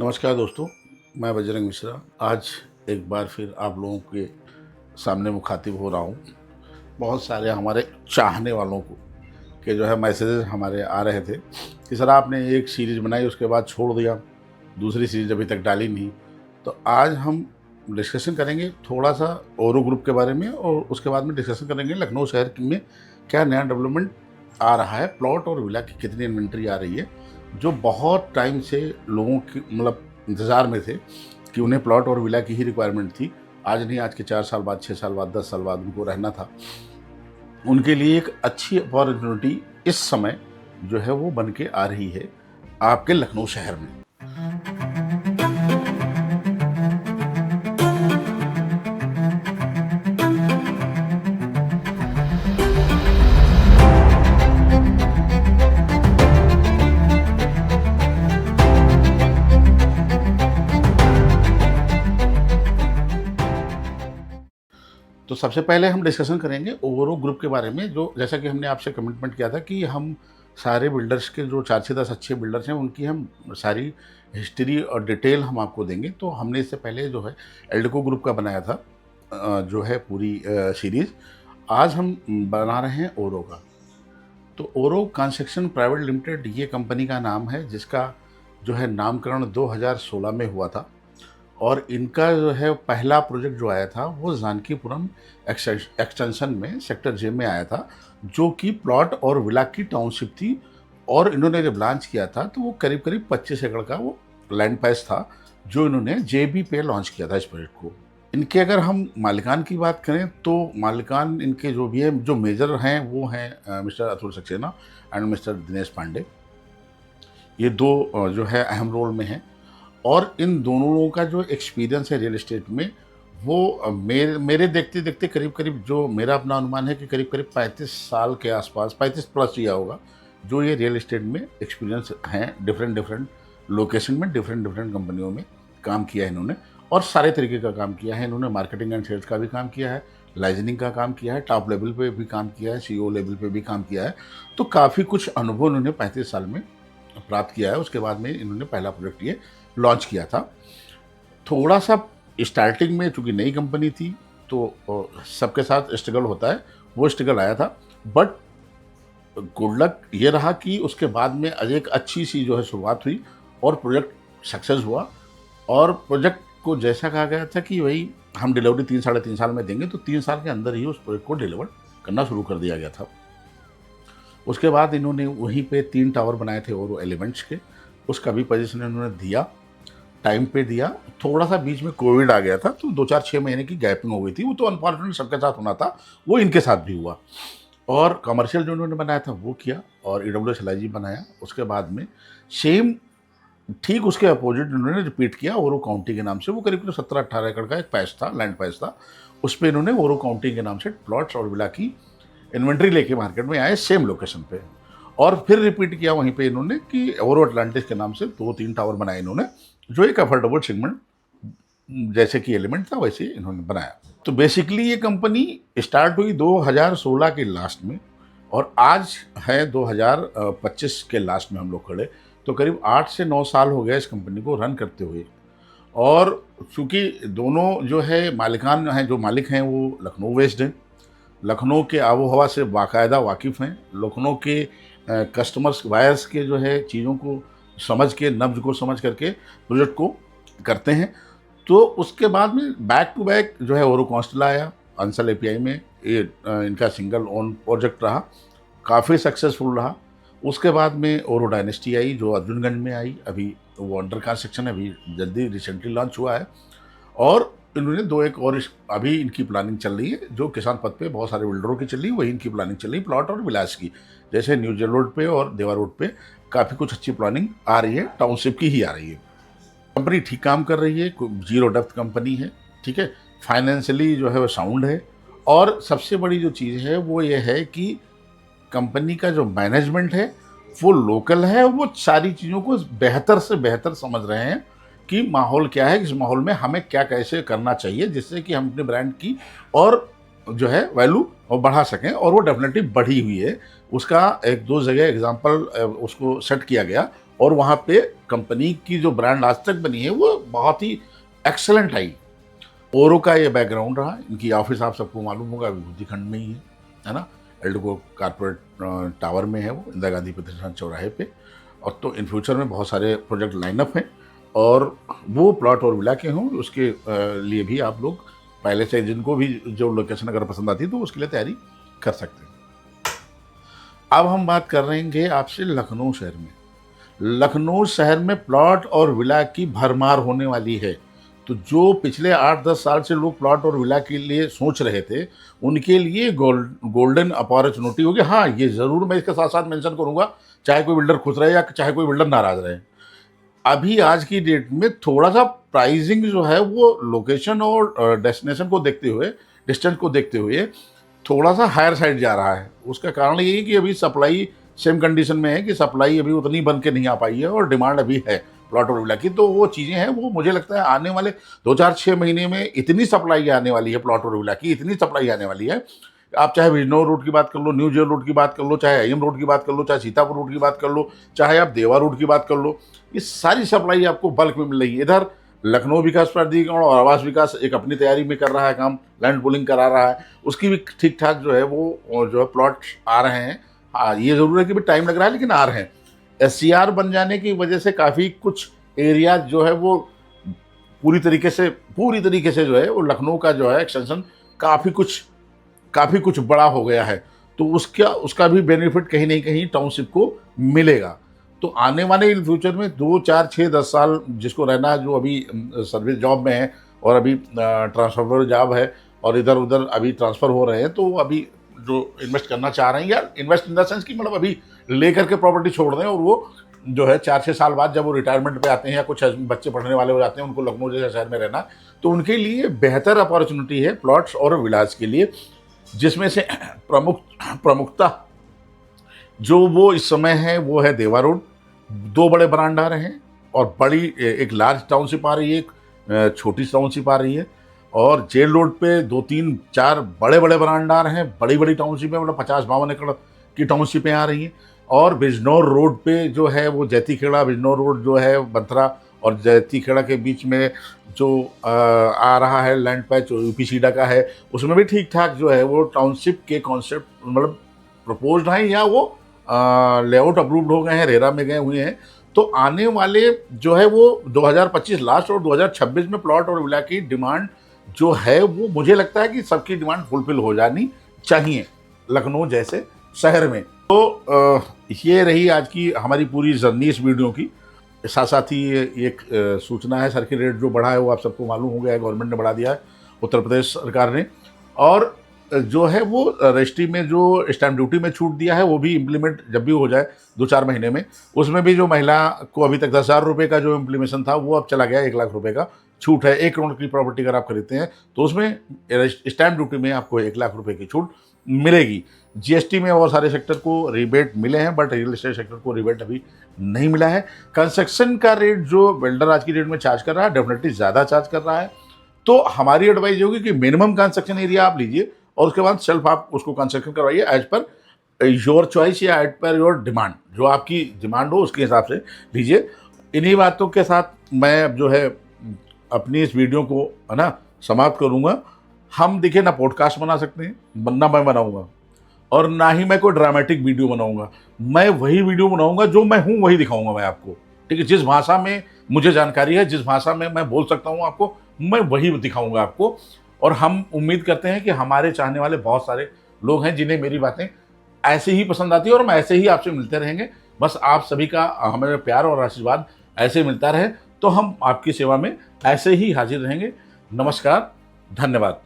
नमस्कार दोस्तों, मैं बजरंग मिश्रा। आज एक बार फिर आप लोगों के सामने मुखातिब हो रहा हूँ। बहुत सारे हमारे चाहने वालों को के जो है मैसेजेस हमारे आ रहे थे कि सर आपने एक सीरीज़ बनाई उसके बाद छोड़ दिया, दूसरी सीरीज़ अभी तक डाली नहीं। तो आज हम डिस्कशन करेंगे थोड़ा-सा औरो ग्रुप के बारे में और उसके बाद में डिस्कशन करेंगे लखनऊ शहर में क्या नया डेवलपमेंट आ रहा है, प्लॉट और विला की कितनी इन्वेंटरी आ रही है, जो बहुत टाइम से लोगों की मतलब इंतज़ार में थे कि उन्हें प्लॉट और विला की ही रिक्वायरमेंट थी। आज नहीं, आज के 4 साल बाद, 6 साल बाद, 10 साल बाद उनको रहना था। उनके लिए एक अच्छी अपॉर्चुनिटी इस समय जो है वो बन के आ रही है आपके लखनऊ शहर में। तो सबसे पहले हम डिस्कशन करेंगे ओवरऑल ग्रुप के बारे में, जो जैसा कि हमने आपसे कमिटमेंट किया था कि हम सारे बिल्डर्स के जो 4 से 10 अच्छे बिल्डर्स हैं उनकी हम सारी हिस्ट्री और डिटेल हम आपको देंगे। तो हमने इससे पहले जो है एल्डको ग्रुप का बनाया था जो है पूरी सीरीज़। आज हम बना रहे हैं ओरो का। तो ओरो कंस्ट्रक्शन प्राइवेट लिमिटेड ये कंपनी का नाम है, जिसका जो है नामकरण 2016 में हुआ था। और इनका जो है पहला प्रोजेक्ट जो आया था वो जानकीपुरम एक्सटेंशन में सेक्टर जे में आया था, जो कि प्लॉट और विला की टाउनशिप थी। और इन्होंने जब लॉन्च किया था तो वो करीब करीब 25 एकड़ का वो लैंड पैच था, जो इन्होंने जेबी पे लॉन्च किया था इस प्रोजेक्ट को। इनके अगर हम मालिकान की बात करें तो मालिकान इनके जो भी हैं, जो मेजर हैं, वो हैं mister Atul Saxena and mister Dinesh Pandey. ये दो जो है अहम रोल में हैं। और इन दोनों लोगों का जो एक्सपीरियंस है रियल एस्टेट में, वो मेरे देखते देखते करीब करीब, जो मेरा अपना अनुमान है कि करीब करीब 35 साल के आसपास, 35 प्लस किया होगा, जो ये रियल एस्टेट में एक्सपीरियंस हैं। डिफरेंट डिफरेंट लोकेशन में डिफरेंट डिफरेंट कंपनियों में काम किया है इन्होंने, और सारे तरीके का काम किया है इन्होंने। मार्केटिंग एंड सेल्स का भी काम किया है, लाइजनिंग का काम किया है, टॉप लेवल पे भी काम किया है, सीईओ लेवल पे भी काम किया है। तो काफ़ी कुछ अनुभव इन्होंने 35 साल में प्राप्त किया है। उसके बाद में इन्होंने पहला प्रोजेक्ट ये लॉन्च किया था। थोड़ा सा स्टार्टिंग में, चूँकि नई कंपनी थी तो सबके साथ स्ट्रगल होता है, वो स्ट्रगल आया था। बट गुड लक ये रहा कि उसके बाद में एक अच्छी सी जो है शुरुआत हुई और प्रोजेक्ट सक्सेस हुआ। और प्रोजेक्ट को जैसा कहा गया था कि वही हम डिलीवरी 3 साढ़े 3 साल में देंगे, तो 3 साल के अंदर ही उस प्रोजेक्ट को डिलीवर करना शुरू कर दिया गया था। उसके बाद इन्होंने वहीं पे 3 टावर बनाए थे और एलिमेंट्स के, उसका भी पोजीशन इन्होंने दिया, टाइम पे दिया। थोड़ा सा बीच में कोविड आ गया था, तो 2-4-6 महीने की गैपिंग हो गई थी। वो तो अनफॉर्चुनेटली सबके साथ होना था, वो इनके साथ भी हुआ। और कमर्शियल जो इन्होंने बनाया था वो किया, और EWS बनाया। उसके बाद में सेम ठीक उसके अपोजिट इन्होंने रिपीट किया ओरो काउंटी के नाम से। वो करीब 17-18 एकड़ का एक पैच था, लैंड पैच था। उस पर इन्होंने ओरो काउंटी के नाम से प्लॉट्स और विला की इन्वेंट्री लेके मार्केट में आए सेम लोकेशन पे। और फिर रिपीट किया वहीं पे इन्होंने कि ओरो अटलांटिस के नाम से 2-3 टावर बनाए इन्होंने, जो एक अफोर्डेबल सेगमेंट जैसे कि एलिमेंट था वैसे इन्होंने बनाया। तो बेसिकली ये कंपनी स्टार्ट हुई 2016 के लास्ट में, और आज है 2025 के लास्ट में हम लोग खड़े। तो करीब 8 से 9 साल हो गया इस कंपनी को रन करते हुए। और चूँकि दोनों जो है मालिकान हैं, जो मालिक हैं, वो लखनऊ बेस्ड हैं, लखनऊ के आबो हवा से बाकायदा वाकिफ़ हैं, लखनऊ के कस्टमर्स बायर्स के जो है चीज़ों को समझ के, नब्ज को समझ करके प्रोजेक्ट को करते हैं। तो उसके बाद में बैक टू बैक जो है ओरो कॉन्स्टल आया, अंसल एपीआई में ये इनका सिंगल ओन प्रोजेक्ट रहा, काफ़ी सक्सेसफुल रहा। उसके बाद में ओरो डायनेस्टी आई, जो अर्जुनगंज में आई। अभी वो अंडर कंस्ट्रक्शन है, अभी जल्दी रिसेंटली लॉन्च हुआ है। और इन्होंने 2 एक और अभी इनकी प्लानिंग चल रही है, जो किसान पथ पे बहुत सारे बिल्डरों की चल रही है, वही इनकी प्लानिंग चल रही है प्लॉट और विलास की। जैसे न्यू जेल रोड पे और देवा रोड पे काफ़ी कुछ अच्छी प्लानिंग आ रही है, टाउनशिप की ही आ रही है। कंपनी ठीक काम कर रही है, जीरो डेप्थ कंपनी है, ठीक है। फाइनेंशियली जो है वो साउंड है। और सबसे बड़ी जो चीज़ है वो ये है कि कंपनी का जो मैनेजमेंट है वो लोकल है। वो सारी चीज़ों को बेहतर से बेहतर समझ रहे हैं कि माहौल क्या है, इस माहौल में हमें क्या कैसे करना चाहिए, जिससे कि हम अपने ब्रांड की और जो है वैल्यू और बढ़ा सकें। और वो डेफिनेटली बढ़ी हुई है। उसका 1-2 जगह एग्जांपल उसको सेट किया गया और वहाँ पे कंपनी की जो ब्रांड आज तक बनी है वो बहुत ही एक्सेलेंट आई। ओरो का ये बैकग्राउंड रहा। इनकी ऑफिस आप सबको मालूम होगा विभूति खंड में ही है ना, एल्डको कारपोरेट टावर में है वो, इंदिरा गांधी प्रतिष्ठान चौराहे पे। और तो इन फ्यूचर में बहुत सारे प्रोजेक्ट लाइनअप हैं और वो प्लॉट और विला के हों उसके लिए भी आप लोग पहले से, जिनको भी जो लोकेशन अगर पसंद आती है तो उसके लिए तैयारी कर सकते हैं। अब हम बात कर रहे हैं आपसे लखनऊ शहर में। लखनऊ शहर में प्लॉट और विला की भरमार होने वाली है। तो जो पिछले 8-10 साल से लोग प्लॉट और विला के लिए सोच रहे थे उनके लिए गोल्डन अपॉर्चुनिटी होगी। हाँ, ये ज़रूर मैं इसके साथ साथ मेंशन करूँगा, चाहे कोई बिल्डर खुश रहे या चाहे कोई बिल्डर नाराज़ रहे, अभी आज की डेट में थोड़ा सा प्राइसिंग जो है वो लोकेशन और डेस्टिनेशन को देखते हुए, डिस्टेंस को देखते हुए थोड़ा सा हायर साइड जा रहा है। उसका कारण ये है कि अभी सप्लाई सेम कंडीशन में है कि सप्लाई अभी उतनी बन के नहीं आ पाई है और डिमांड अभी है प्लॉट और विला की। तो वो चीज़ें हैं, वो मुझे लगता है आने वाले 2-4-6 महीने में इतनी सप्लाई आने वाली है प्लॉट और विला की, इतनी सप्लाई आने वाली है। आप चाहे बिजनौर रोड की बात कर लो, न्यू जेल रोड की बात कर लो, चाहे आईएम रोड की बात कर लो, चाहे सीतापुर रोड की बात कर लो, चाहे आप देवा रोड की बात कर लो, ये सारी सप्लाई आपको बल्क में मिल रही है। इधर लखनऊ विकास प्राधिकरण और आवास विकास एक अपनी तैयारी में कर रहा है काम, लैंड पूलिंग करा रहा है, उसकी भी ठीक ठाक जो है वो जो है प्लॉट आ रहे हैं। हाँ, ये ज़रूर है कि भी टाइम लग रहा है लेकिन आ रहे हैं। एससीआर बन जाने की वजह से काफ़ी कुछ एरिया जो है वो पूरी तरीके से जो है वो लखनऊ का जो है एक्सटेंशन काफ़ी कुछ बड़ा हो गया है। तो उसका भी बेनिफिट कहीं ना कहीं टाउनशिप को मिलेगा। तो आने वाले इन फ्यूचर में 2-4-6-10 साल जिसको रहना, जो अभी सर्विस जॉब में है और अभी ट्रांसफर जॉब है और इधर उधर अभी ट्रांसफ़र हो रहे हैं, तो अभी जो इन्वेस्ट करना चाह रहे हैं या इन्वेस्ट इन द सेंस कि मतलब अभी लेकर के प्रॉपर्टी छोड़ दें और वो जो है 4-6 साल बाद जब वो रिटायरमेंट पे आते हैं या कुछ बच्चे पढ़ने वाले हो जाते हैं, उनको लखनऊ जैसे शहर में रहना, तो उनके लिए बेहतर अपॉर्चुनिटी है प्लॉट्स और विलास के लिए। जिसमें से प्रमुखता जो वो इस समय है वो है देवा रोड। 2 बड़े ब्रांड आ रहे हैं और बड़ी एक लार्ज टाउनशिप आ रही है, एक छोटी टाउनशिप आ रही है। और जेल रोड पे 2-3-4 बड़े ब्रांड आ रहे हैं, बड़ी टाउनशिप है, मतलब 50-52 एकड़ की टाउनशिपें आ रही हैं। और बिजनौर रोड पे जो है वो जैतीखेड़ा बिजनौर रोड जो है बंथरा और जैतीखेड़ा के बीच में जो आ रहा है लैंड पैच यूपीसीडा का है, उसमें भी ठीक ठाक जो है वो टाउनशिप के कॉन्सेप्ट मतलब प्रपोज्ड हैं या वो लेआउट अप्रूव्ड हो गए हैं, रेरा में गए हुए हैं। तो आने वाले जो है वो 2025 लास्ट और 2026 में प्लॉट और विला की डिमांड जो है वो मुझे लगता है कि सबकी डिमांड फुलफिल हो जानी चाहिए लखनऊ जैसे शहर में। तो ये रही आज की हमारी पूरी जर्नी इस वीडियो की। साथ साथ ही एक सूचना है, सर्किल रेट जो बढ़ा है वो आप सबको मालूम हो गया है, गवर्नमेंट ने बढ़ा दिया है, उत्तर प्रदेश सरकार ने। और जो है वो रजिस्ट्री में जो स्टैम्प ड्यूटी में छूट दिया है वो भी इम्प्लीमेंट जब भी हो जाए 2-4 महीने में, उसमें भी जो महिला को अभी तक 10,000 रुपये का जो इम्प्लीमेशन था वो अब चला गया 1 लाख रुपये का छूट है। 1 करोड़ की प्रॉपर्टी अगर आप खरीदते हैं तो उसमें स्टैम्प ड्यूटी में आपको 1 लाख रुपये की छूट मिलेगी। जीएसटी में और सारे सेक्टर को रिबेट मिले हैं बट रियल एस्टेट सेक्टर को रिबेट अभी नहीं मिला है। कंस्ट्रक्शन का रेट जो बिल्डर आज की डेट में चार्ज कर रहा है डेफिनेटली ज़्यादा चार्ज कर रहा है। तो हमारी एडवाइस होगी कि मिनिमम कंस्ट्रक्शन एरिया आप लीजिए और उसके बाद सेल्फ आप उसको कंस्ट्रक्शन करवाइए एज पर योर चॉइस या एज पर योर डिमांड, जो आपकी डिमांड हो उसके हिसाब से लीजिए। इन्हीं बातों के साथ मैं अब जो है अपनी इस वीडियो को है ना समाप्त करूँगा। हम देखिए ना पॉडकास्ट बना सकते हैं, ना मैं बनाऊँगा और ना ही मैं कोई ड्रामेटिक वीडियो बनाऊँगा। मैं वही वीडियो बनाऊँगा जो मैं हूँ वही दिखाऊँगा मैं आपको, ठीक है। जिस भाषा में मुझे जानकारी है, जिस भाषा में मैं बोल सकता हूँ आपको, मैं वही दिखाऊँगा आपको। और हम उम्मीद करते हैं कि हमारे चाहने वाले बहुत सारे लोग हैं जिन्हें मेरी बातें ऐसे ही पसंद आती है और हम ऐसे ही आपसे मिलते रहेंगे। बस आप सभी का हमें प्यार और आशीर्वाद ऐसे मिलता रहे तो हम आपकी सेवा में ऐसे ही हाजिर रहेंगे। नमस्कार, धन्यवाद।